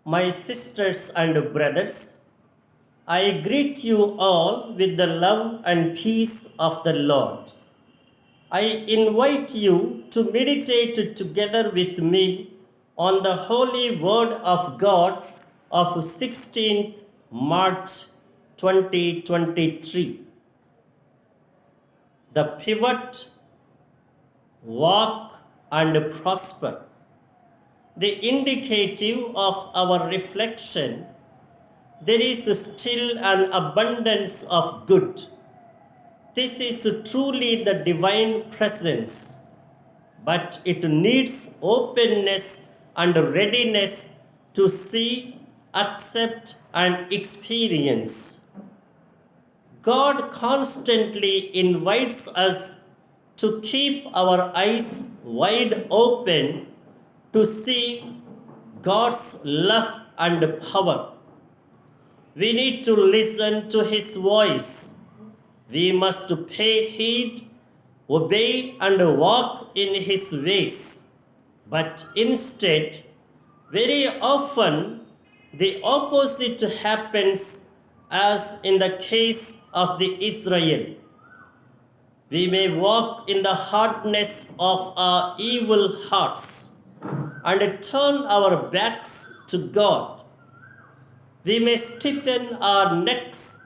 My sisters and brothers, I greet you all with the love and peace of the Lord. I invite you to meditate together with me on the Holy Word of God of 16th March 2023. The pivot, walk and prosper. The indicative of our reflection, there is still an abundance of good. This is truly the divine presence, but it needs openness and readiness to see, accept, and experience. God constantly invites us to keep our eyes wide open to see God's love and power. We need to listen to His voice. We must pay heed, obey, and walk in His ways. But instead, very often, the opposite happens, as in the case of the Israel. We may walk in the hardness of our evil hearts and turn our backs to God. We may stiffen our necks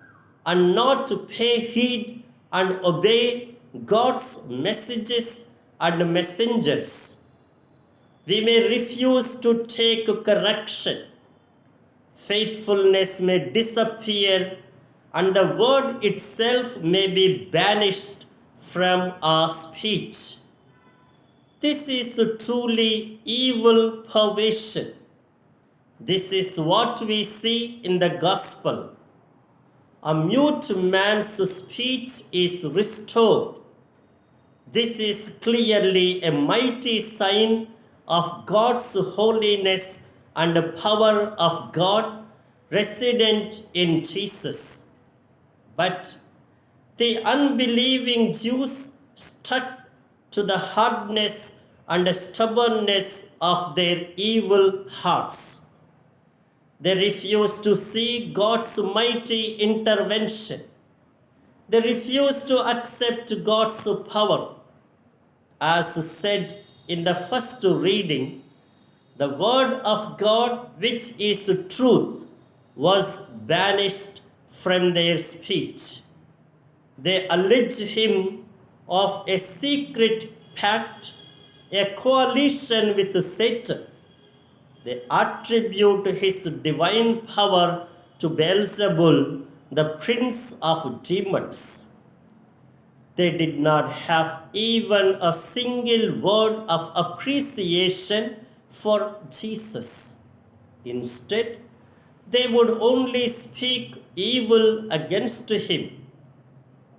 and not pay heed and obey God's messages and messengers. We may refuse to take correction. Faithfulness may disappear and the word itself may be banished from our speech. This is truly evil perversion. This is what we see in the gospel. A mute man's speech is restored. This is clearly a mighty sign of God's holiness and the power of God resident in Jesus. But the unbelieving Jews stuck to the hardness and stubbornness of their evil hearts. They refused to see God's mighty intervention. They refused to accept God's power. As said in the first reading, the word of God, which is truth, was banished from their speech. They allege him of a secret pact, a coalition with Satan. They attribute his divine power to Beelzebul, the prince of demons. They did not have even a single word of appreciation for Jesus. Instead, they would only speak evil against him.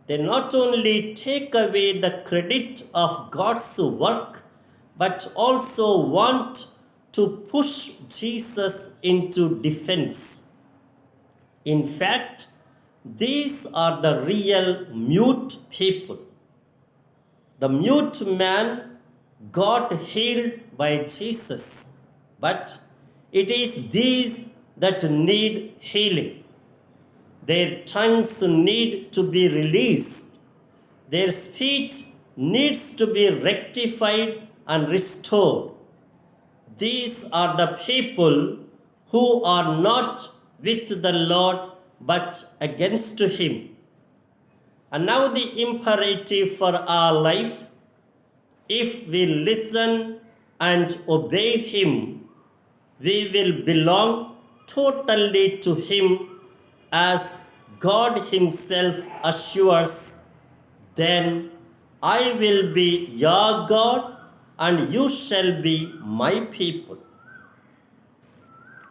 They not only take away the credit of God's work, but also want to push Jesus into defense. In fact, these are the real mute people. The mute man got healed by Jesus, but it is these that need healing. Their tongues need to be released. Their speech needs to be rectified and restored. These are the people who are not with the Lord but against him. And now the imperative for our life: if we listen and obey him, we will belong totally to him, as God himself assures. Then I will be your God and you shall be my people.